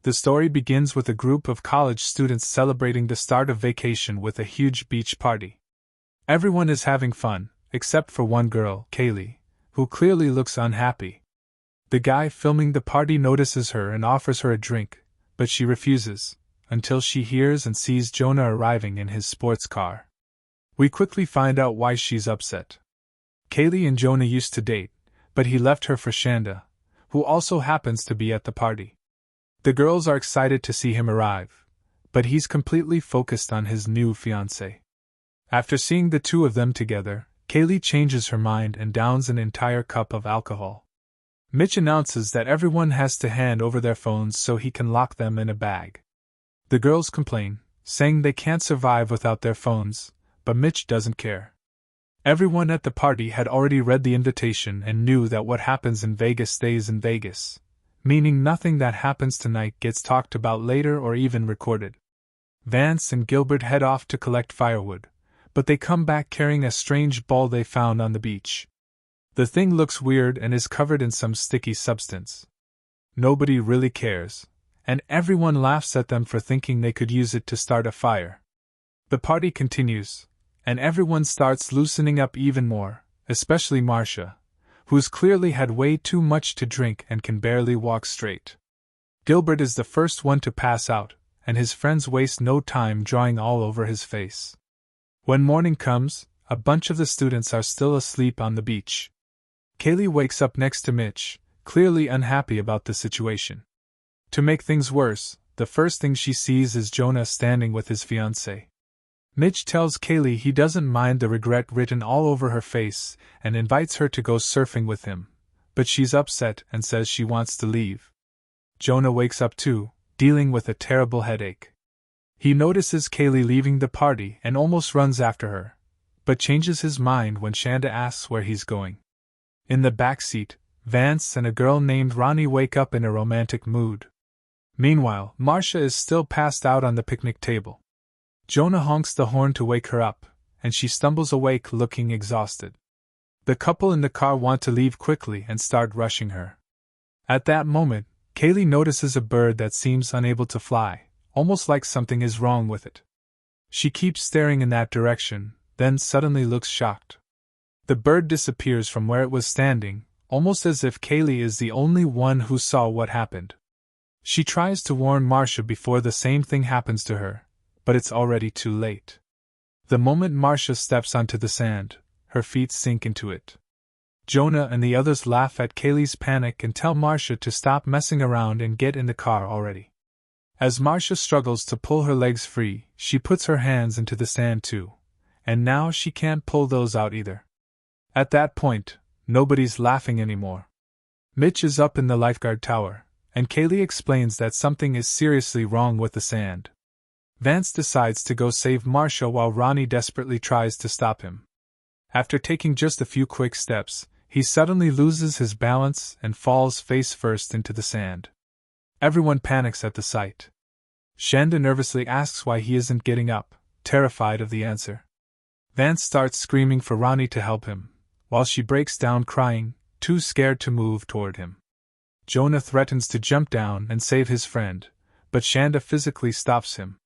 The story begins with a group of college students celebrating the start of vacation with a huge beach party. Everyone is having fun, except for one girl, Kaylee, who clearly looks unhappy. The guy filming the party notices her and offers her a drink, but she refuses, until she hears and sees Jonah arriving in his sports car. We quickly find out why she's upset. Kaylee and Jonah used to date, but he left her for Shanda, who also happens to be at the party. The girls are excited to see him arrive, but he's completely focused on his new fiancée. After seeing the two of them together, Kaylee changes her mind and downs an entire cup of alcohol. Mitch announces that everyone has to hand over their phones so he can lock them in a bag. The girls complain, saying they can't survive without their phones, but Mitch doesn't care. Everyone at the party had already read the invitation and knew that what happens in Vegas stays in Vegas, meaning nothing that happens tonight gets talked about later or even recorded. Vance and Gilbert head off to collect firewood, but they come back carrying a strange ball they found on the beach. The thing looks weird and is covered in some sticky substance. Nobody really cares, and everyone laughs at them for thinking they could use it to start a fire. The party continues, and everyone starts loosening up even more, especially Marcia, who's clearly had way too much to drink and can barely walk straight. Gilbert is the first one to pass out, and his friends waste no time drawing all over his face. When morning comes, a bunch of the students are still asleep on the beach. Kaylee wakes up next to Mitch, clearly unhappy about the situation. To make things worse, the first thing she sees is Jonah standing with his fiancée. Mitch tells Kaylee he doesn't mind the regret written all over her face and invites her to go surfing with him, but she's upset and says she wants to leave. Jonah wakes up too, dealing with a terrible headache. He notices Kaylee leaving the party and almost runs after her, but changes his mind when Shanda asks where he's going. In the back seat, Vance and a girl named Ronnie wake up in a romantic mood. Meanwhile, Marcia is still passed out on the picnic table. Jonah honks the horn to wake her up, and she stumbles awake looking exhausted. The couple in the car want to leave quickly and start rushing her. At that moment, Kaylee notices a bird that seems unable to fly, almost like something is wrong with it. She keeps staring in that direction, then suddenly looks shocked. The bird disappears from where it was standing, almost as if Kaylee is the only one who saw what happened. She tries to warn Marcia before the same thing happens to her, but it's already too late. The moment Marcia steps onto the sand, her feet sink into it. Jonah and the others laugh at Kaylee's panic and tell Marcia to stop messing around and get in the car already. As Marcia struggles to pull her legs free, she puts her hands into the sand too, and now she can't pull those out either. At that point, nobody's laughing anymore. Mitch is up in the lifeguard tower, and Kaylee explains that something is seriously wrong with the sand. Vance decides to go save Marcia while Ronnie desperately tries to stop him. After taking just a few quick steps, he suddenly loses his balance and falls face first into the sand. Everyone panics at the sight. Shanda nervously asks why he isn't getting up, terrified of the answer. Vance starts screaming for Ronnie to help him, while she breaks down crying, too scared to move toward him. Jonah threatens to jump down and save his friend, but Shanda physically stops him.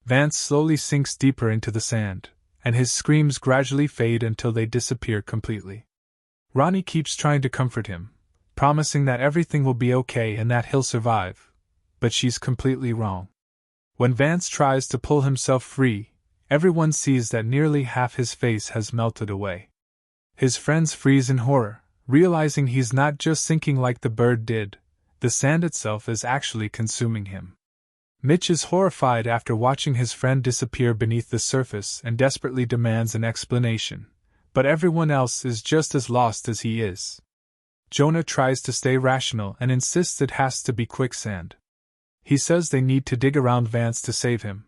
Vance slowly sinks deeper into the sand, and his screams gradually fade until they disappear completely. Ronnie keeps trying to comfort him, promising that everything will be okay and that he'll survive, but she's completely wrong. When Vance tries to pull himself free, everyone sees that nearly half his face has melted away. His friends freeze in horror, realizing he's not just sinking like the bird did, the sand itself is actually consuming him. Mitch is horrified after watching his friend disappear beneath the surface and desperately demands an explanation, but everyone else is just as lost as he is. Jonah tries to stay rational and insists it has to be quicksand. He says they need to dig around Vance to save him.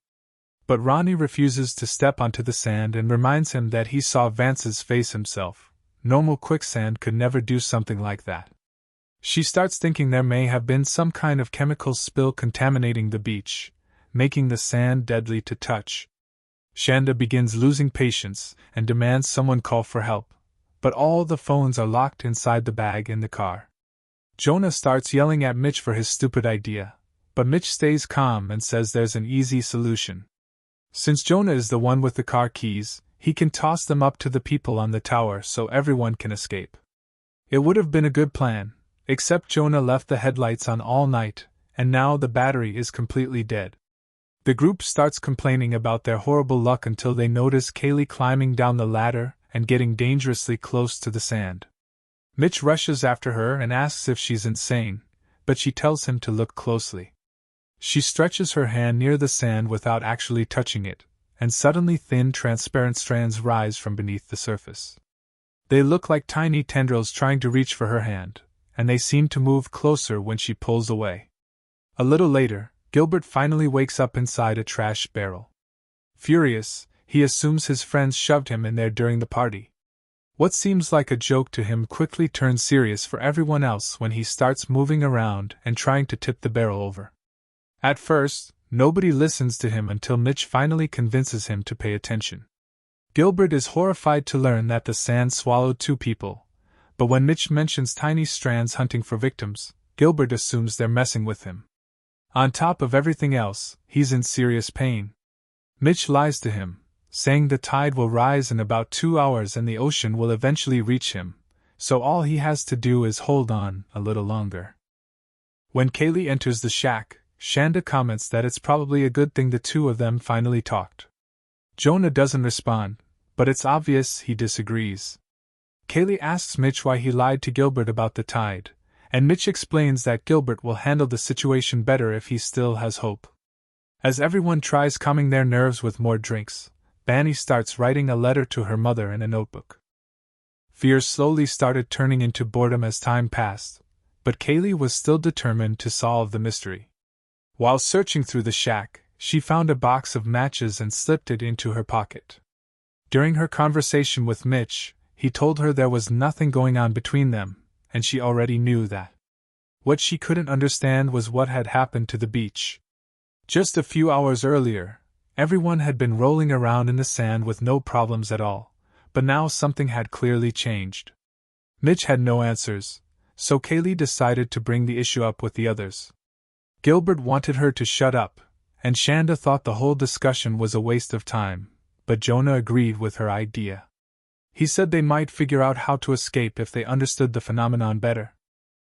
But Ronnie refuses to step onto the sand and reminds him that he saw Vance's face himself. Normal quicksand could never do something like that. She starts thinking there may have been some kind of chemical spill contaminating the beach, making the sand deadly to touch. Shanda begins losing patience and demands someone call for help, but all the phones are locked inside the bag in the car. Jonah starts yelling at Mitch for his stupid idea, but Mitch stays calm and says there's an easy solution. Since Jonah is the one with the car keys, he can toss them up to the people on the tower so everyone can escape. It would have been a good plan, except Jonah left the headlights on all night, and now the battery is completely dead. The group starts complaining about their horrible luck until they notice Kaylee climbing down the ladder and getting dangerously close to the sand. Mitch rushes after her and asks if she's insane, but she tells him to look closely. She stretches her hand near the sand without actually touching it, and suddenly thin, transparent strands rise from beneath the surface. They look like tiny tendrils trying to reach for her hand, and they seem to move closer when she pulls away. A little later, Gilbert finally wakes up inside a trash barrel. Furious, he assumes his friends shoved him in there during the party. What seems like a joke to him quickly turns serious for everyone else when he starts moving around and trying to tip the barrel over. At first, nobody listens to him until Mitch finally convinces him to pay attention. Gilbert is horrified to learn that the sand swallowed 2 people, but when Mitch mentions tiny strands hunting for victims, Gilbert assumes they're messing with him. On top of everything else, he's in serious pain. Mitch lies to him, saying the tide will rise in about 2 hours and the ocean will eventually reach him, so all he has to do is hold on a little longer. When Kaylee enters the shack, Shanda comments that it's probably a good thing the 2 of them finally talked. Jonah doesn't respond, but it's obvious he disagrees. Kaylee asks Mitch why he lied to Gilbert about the tide, and Mitch explains that Gilbert will handle the situation better if he still has hope. As everyone tries calming their nerves with more drinks, Banny starts writing a letter to her mother in a notebook. Fear slowly started turning into boredom as time passed, but Kaylee was still determined to solve the mystery. While searching through the shack, she found a box of matches and slipped it into her pocket. During her conversation with Mitch, he told her there was nothing going on between them, and she already knew that. What she couldn't understand was what had happened to the beach. Just a few hours earlier, everyone had been rolling around in the sand with no problems at all, but now something had clearly changed. Mitch had no answers, so Kaylee decided to bring the issue up with the others. Gilbert wanted her to shut up, and Shanda thought the whole discussion was a waste of time, but Jonah agreed with her idea. He said they might figure out how to escape if they understood the phenomenon better.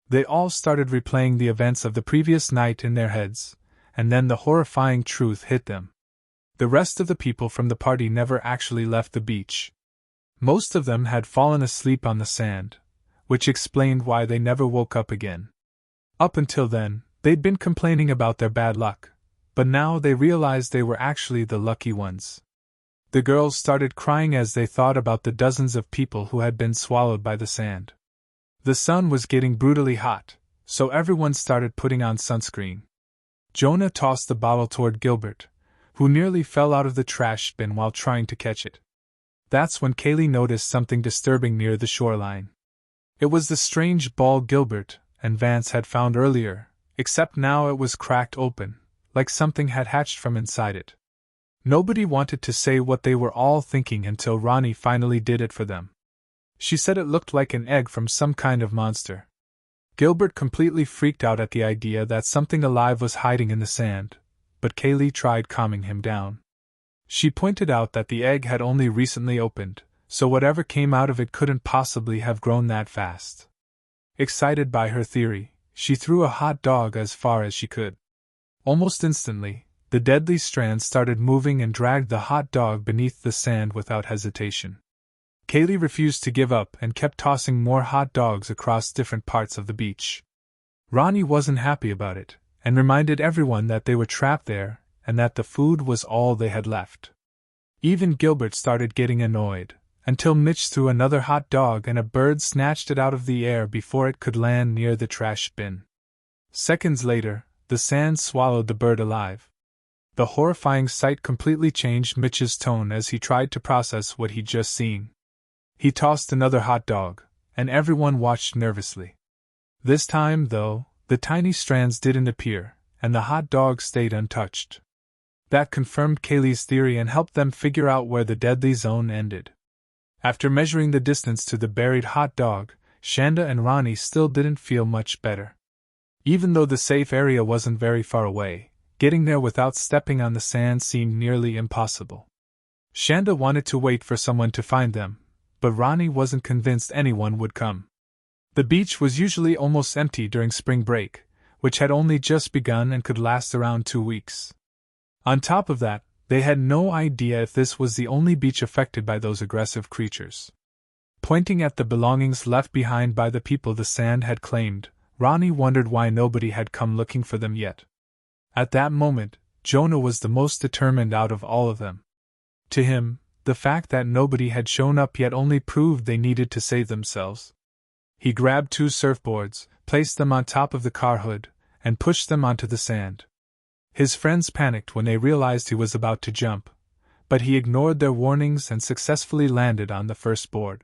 They all started replaying the events of the previous night in their heads, and then the horrifying truth hit them. The rest of the people from the party never actually left the beach. Most of them had fallen asleep on the sand, which explained why they never woke up again. Up until then, they'd been complaining about their bad luck, but now they realized they were actually the lucky ones. The girls started crying as they thought about the dozens of people who had been swallowed by the sand. The sun was getting brutally hot, so everyone started putting on sunscreen. Jonah tossed the bottle toward Gilbert, who nearly fell out of the trash bin while trying to catch it. That's when Kaylee noticed something disturbing near the shoreline. It was the strange ball Gilbert and Vance had found earlier, except now it was cracked open, like something had hatched from inside it. Nobody wanted to say what they were all thinking until Ronnie finally did it for them. She said it looked like an egg from some kind of monster. Gilbert completely freaked out at the idea that something alive was hiding in the sand, but Kaylee tried calming him down. She pointed out that the egg had only recently opened, so whatever came out of it couldn't possibly have grown that fast. Excited by her theory, she threw a hot dog as far as she could. Almost instantly, the deadly strands started moving and dragged the hot dog beneath the sand without hesitation. Kaylee refused to give up and kept tossing more hot dogs across different parts of the beach. Ronnie wasn't happy about it, and reminded everyone that they were trapped there and that the food was all they had left. Even Gilbert started getting annoyed, until Mitch threw another hot dog and a bird snatched it out of the air before it could land near the trash bin. Seconds later, the sand swallowed the bird alive. The horrifying sight completely changed Mitch's tone as he tried to process what he'd just seen. He tossed another hot dog, and everyone watched nervously. This time, though, the tiny strands didn't appear, and the hot dog stayed untouched. That confirmed Kaylee's theory and helped them figure out where the deadly zone ended. After measuring the distance to the buried hot dog, Shanda and Ronnie still didn't feel much better. Even though the safe area wasn't very far away, getting there without stepping on the sand seemed nearly impossible. Shanda wanted to wait for someone to find them, but Ronnie wasn't convinced anyone would come. The beach was usually almost empty during spring break, which had only just begun and could last around 2 weeks. On top of that, they had no idea if this was the only beach affected by those aggressive creatures. Pointing at the belongings left behind by the people the sand had claimed, Ronnie wondered why nobody had come looking for them yet. At that moment, Jonah was the most determined out of all of them. To him, the fact that nobody had shown up yet only proved they needed to save themselves. He grabbed 2 surfboards, placed them on top of the car hood, and pushed them onto the sand. His friends panicked when they realized he was about to jump, but he ignored their warnings and successfully landed on the first board.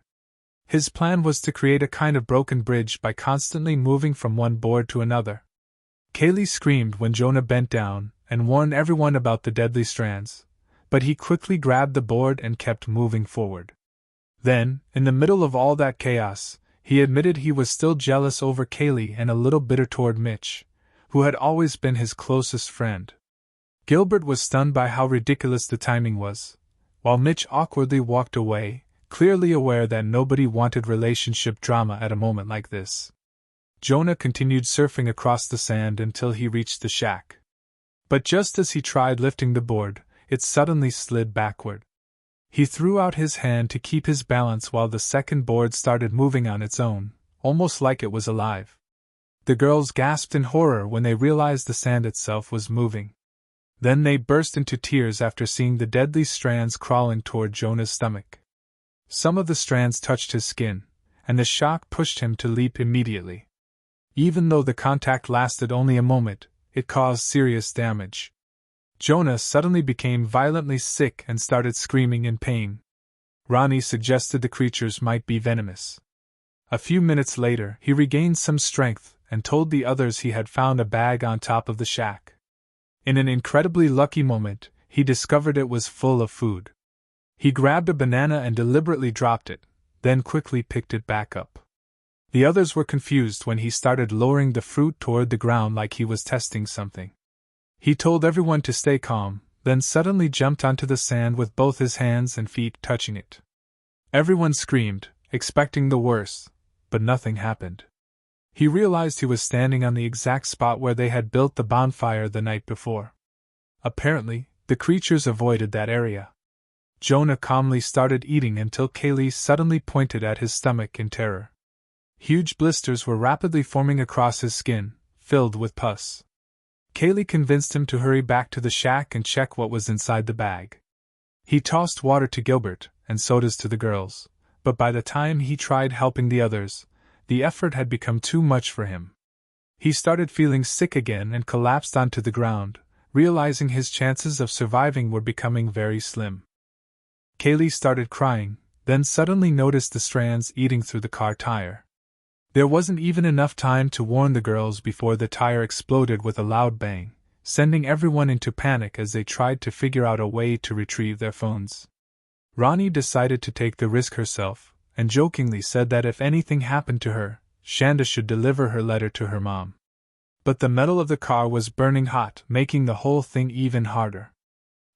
His plan was to create a kind of broken bridge by constantly moving from one board to another. Kaylee screamed when Jonah bent down and warned everyone about the deadly strands, but he quickly grabbed the board and kept moving forward. Then, in the middle of all that chaos, he admitted he was still jealous over Kaylee and a little bitter toward Mitch, who had always been his closest friend. Gilbert was stunned by how ridiculous the timing was, while Mitch awkwardly walked away, clearly aware that nobody wanted relationship drama at a moment like this. Jonah continued surfing across the sand until he reached the shack. But just as he tried lifting the board, it suddenly slid backward. He threw out his hand to keep his balance while the second board started moving on its own, almost like it was alive. The girls gasped in horror when they realized the sand itself was moving. Then they burst into tears after seeing the deadly strands crawling toward Jonah's stomach. Some of the strands touched his skin, and the shock pushed him to leap immediately. Even though the contact lasted only a moment, it caused serious damage. Jonah suddenly became violently sick and started screaming in pain. Ronnie suggested the creatures might be venomous. A few minutes later, he regained some strength and told the others he had found a bag on top of the shack. In an incredibly lucky moment, he discovered it was full of food. He grabbed a banana and deliberately dropped it, then quickly picked it back up. The others were confused when he started lowering the fruit toward the ground like he was testing something. He told everyone to stay calm, then suddenly jumped onto the sand with both his hands and feet touching it. Everyone screamed, expecting the worst, but nothing happened. He realized he was standing on the exact spot where they had built the bonfire the night before. Apparently, the creatures avoided that area. Jonah calmly started eating until Kaylee suddenly pointed at his stomach in terror. Huge blisters were rapidly forming across his skin, filled with pus. Kaylee convinced him to hurry back to the shack and check what was inside the bag. He tossed water to Gilbert and sodas to the girls, but by the time he tried helping the others, the effort had become too much for him. He started feeling sick again and collapsed onto the ground, realizing his chances of surviving were becoming very slim. Kaylee started crying, then suddenly noticed the strands eating through the car tire. There wasn't even enough time to warn the girls before the tire exploded with a loud bang, sending everyone into panic as they tried to figure out a way to retrieve their phones. Ronnie decided to take the risk herself, and jokingly said that if anything happened to her, Shanda should deliver her letter to her mom. But the metal of the car was burning hot, making the whole thing even harder.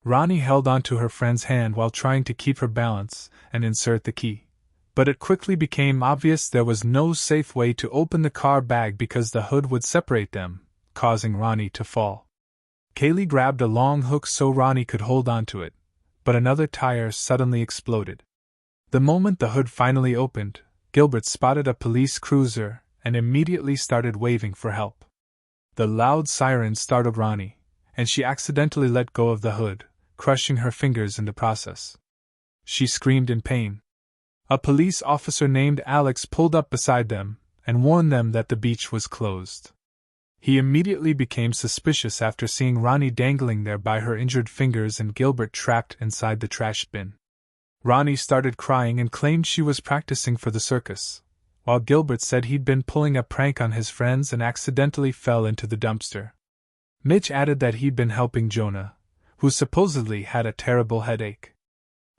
Ronnie held onto her friend's hand while trying to keep her balance and insert the key. But it quickly became obvious there was no safe way to open the car bag because the hood would separate them, causing Ronnie to fall. Kaylee grabbed a long hook so Ronnie could hold onto it, but another tire suddenly exploded. The moment the hood finally opened, Gilbert spotted a police cruiser and immediately started waving for help. The loud siren startled Ronnie, and she accidentally let go of the hood, crushing her fingers in the process. She screamed in pain. A police officer named Alex pulled up beside them and warned them that the beach was closed. He immediately became suspicious after seeing Ronnie dangling there by her injured fingers and Gilbert trapped inside the trash bin. Ronnie started crying and claimed she was practicing for the circus, while Gilbert said he'd been pulling a prank on his friends and accidentally fell into the dumpster. Mitch added that he'd been helping Jonah, who supposedly had a terrible headache.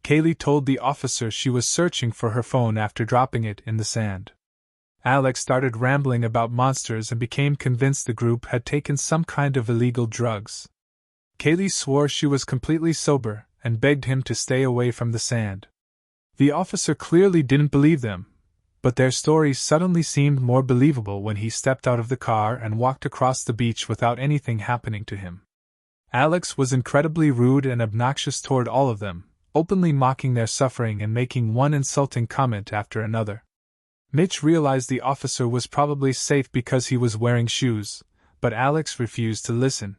Kaylee told the officer she was searching for her phone after dropping it in the sand. Alex started rambling about monsters and became convinced the group had taken some kind of illegal drugs. Kaylee swore she was completely sober and begged him to stay away from the sand. The officer clearly didn't believe them, but their story suddenly seemed more believable when he stepped out of the car and walked across the beach without anything happening to him. Alex was incredibly rude and obnoxious toward all of them, openly mocking their suffering and making one insulting comment after another. Mitch realized the officer was probably safe because he was wearing shoes, but Alex refused to listen.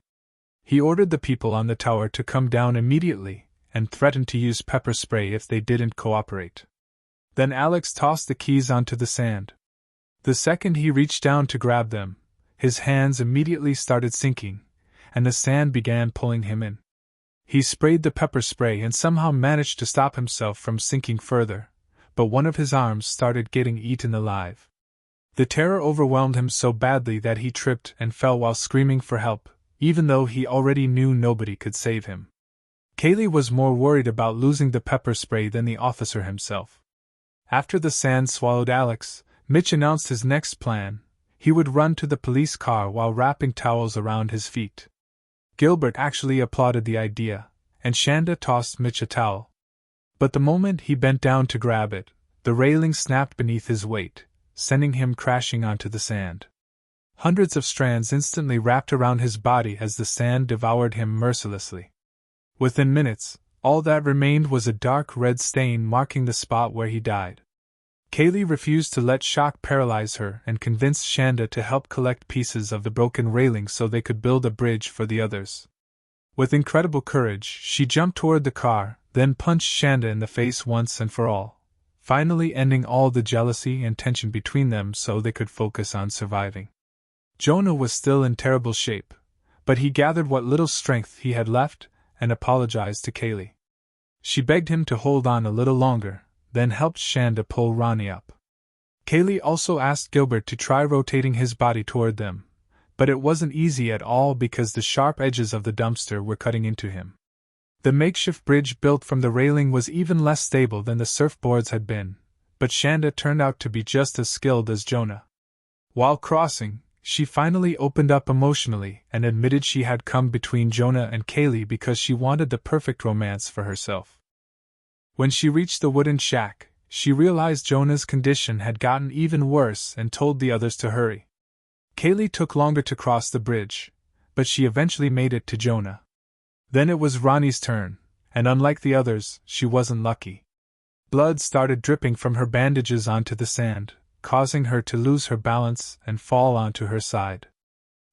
He ordered the people on the tower to come down immediately and threatened to use pepper spray if they didn't cooperate. Then Alex tossed the keys onto the sand. The second he reached down to grab them, his hands immediately started sinking, and the sand began pulling him in. He sprayed the pepper spray and somehow managed to stop himself from sinking further, but one of his arms started getting eaten alive. The terror overwhelmed him so badly that he tripped and fell while screaming for help, even though he already knew nobody could save him. Kaylee was more worried about losing the pepper spray than the officer himself. After the sand swallowed Alex, Mitch announced his next plan. He would run to the police car while wrapping towels around his feet. Gilbert actually applauded the idea, and Shanda tossed Mitch a towel. But the moment he bent down to grab it, the railing snapped beneath his weight, sending him crashing onto the sand. Hundreds of strands instantly wrapped around his body as the sand devoured him mercilessly. Within minutes, all that remained was a dark red stain marking the spot where he died. Kaylee refused to let shock paralyze her and convinced Shanda to help collect pieces of the broken railing so they could build a bridge for the others. With incredible courage, she jumped toward the car, then punched Shanda in the face once and for all, finally ending all the jealousy and tension between them so they could focus on surviving. Jonah was still in terrible shape, but he gathered what little strength he had left and apologized to Kaylee. She begged him to hold on a little longer, then helped Shanda pull Ronnie up. Kaylee also asked Gilbert to try rotating his body toward them, but it wasn't easy at all because the sharp edges of the dumpster were cutting into him. The makeshift bridge built from the railing was even less stable than the surfboards had been, but Shanda turned out to be just as skilled as Jonah. While crossing, she finally opened up emotionally and admitted she had come between Jonah and Kaylee because she wanted the perfect romance for herself. When she reached the wooden shack, she realized Jonah's condition had gotten even worse and told the others to hurry. Kaylee took longer to cross the bridge, but she eventually made it to Jonah. Then it was Ronnie's turn, and unlike the others, she wasn't lucky. Blood started dripping from her bandages onto the sand, causing her to lose her balance and fall onto her side.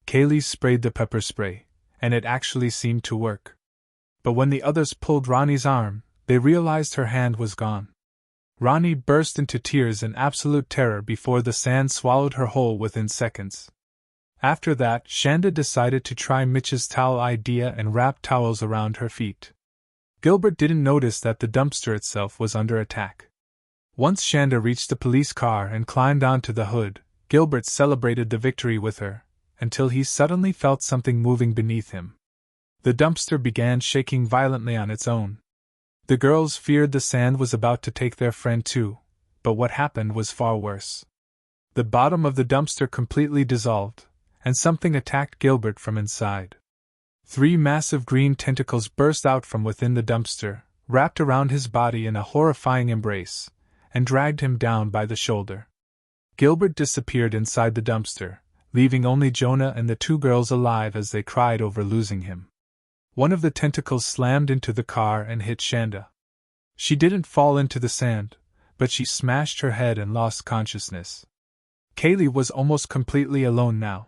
Kaylee sprayed the pepper spray, and it actually seemed to work. But when the others pulled Ronnie's arm, they realized her hand was gone. Ronnie burst into tears in absolute terror before the sand swallowed her whole within seconds. After that, Shanda decided to try Mitch's towel idea and wrap towels around her feet. Gilbert didn't notice that the dumpster itself was under attack. Once Shanda reached the police car and climbed onto the hood, Gilbert celebrated the victory with her, until he suddenly felt something moving beneath him. The dumpster began shaking violently on its own. The girls feared the sand was about to take their friend too, but what happened was far worse. The bottom of the dumpster completely dissolved, and something attacked Gilbert from inside. 3 massive green tentacles burst out from within the dumpster, wrapped around his body in a horrifying embrace, and dragged him down by the shoulder. Gilbert disappeared inside the dumpster, leaving only Jonah and the 2 girls alive as they cried over losing him. One of the tentacles slammed into the car and hit Shanda. She didn't fall into the sand, but she smashed her head and lost consciousness. Kaylee was almost completely alone now.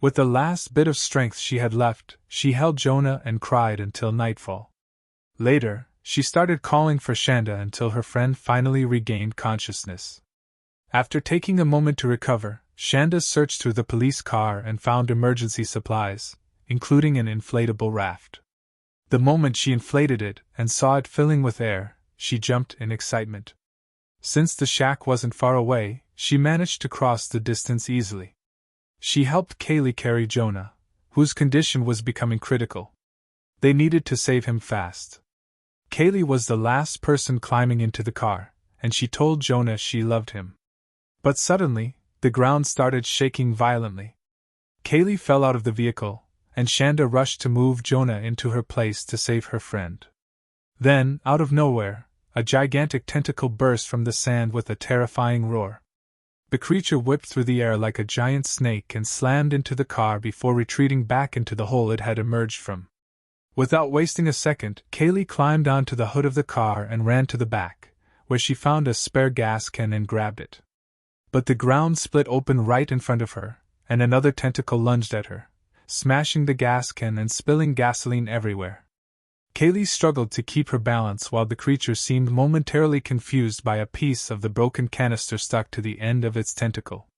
With the last bit of strength she had left, she held Jonah and cried until nightfall. Later, she started calling for Shanda until her friend finally regained consciousness. After taking a moment to recover, Shanda searched through the police car and found emergency supplies, including an inflatable raft. The moment she inflated it and saw it filling with air, she jumped in excitement. Since the shack wasn't far away, she managed to cross the distance easily. She helped Kaylee carry Jonah, whose condition was becoming critical. They needed to save him fast. Kaylee was the last person climbing into the car, and she told Jonah she loved him. But suddenly, The ground started shaking violently. Kaylee fell out of the vehicle, and Shanda rushed to move Jonah into her place to save her friend. Then, out of nowhere, a gigantic tentacle burst from the sand with a terrifying roar. The creature whipped through the air like a giant snake and slammed into the car before retreating back into the hole it had emerged from. Without wasting a second, Kaylee climbed onto the hood of the car and ran to the back, where she found a spare gas can and grabbed it. But the ground split open right in front of her, and another tentacle lunged at her, smashing the gas can and spilling gasoline everywhere. Kaylee struggled to keep her balance while the creature seemed momentarily confused by a piece of the broken canister stuck to the end of its tentacle.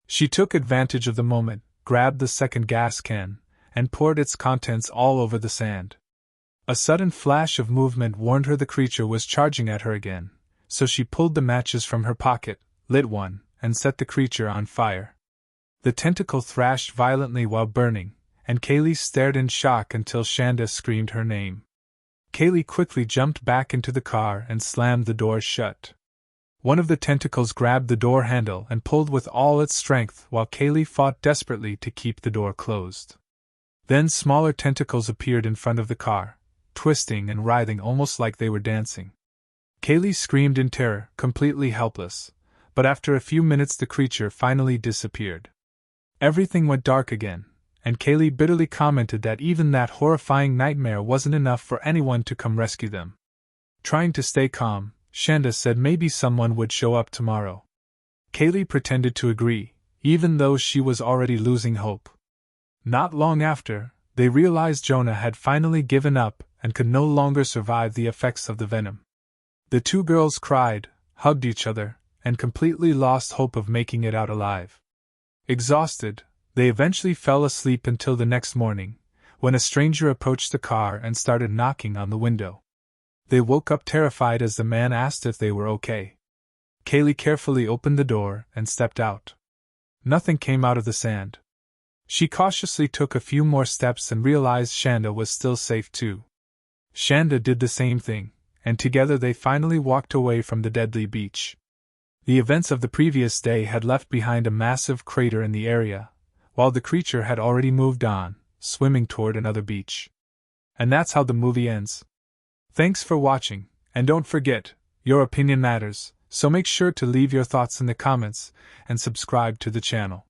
She took advantage of the moment, grabbed the second gas can, and poured its contents all over the sand. A sudden flash of movement warned her the creature was charging at her again, so she pulled the matches from her pocket, lit one, and set the creature on fire. The tentacle thrashed violently while burning, and Kaylee stared in shock until Shanda screamed her name. Kaylee quickly jumped back into the car and slammed the door shut. One of the tentacles grabbed the door handle and pulled with all its strength while Kaylee fought desperately to keep the door closed. Then smaller tentacles appeared in front of the car, twisting and writhing almost like they were dancing. Kaylee screamed in terror, completely helpless, but after a few minutes the creature finally disappeared. Everything went dark again, and Kaylee bitterly commented that even that horrifying nightmare wasn't enough for anyone to come rescue them. Trying to stay calm, Shanda said maybe someone would show up tomorrow. Kaylee pretended to agree, even though she was already losing hope. Not long after, they realized Jonah had finally given up and could no longer survive the effects of the venom. The two girls cried, hugged each other, and completely lost hope of making it out alive. Exhausted, they eventually fell asleep until the next morning, when a stranger approached the car and started knocking on the window. They woke up terrified as the man asked if they were okay. Kaylee carefully opened the door and stepped out. Nothing came out of the sand. She cautiously took a few more steps and realized Shanda was still safe too. Shanda did the same thing, and together they finally walked away from the deadly beach. The events of the previous day had left behind a massive crater in the area, while the creature had already moved on, swimming toward another beach. And that's how the movie ends. Thanks for watching, and don't forget, your opinion matters, so make sure to leave your thoughts in the comments and subscribe to the channel.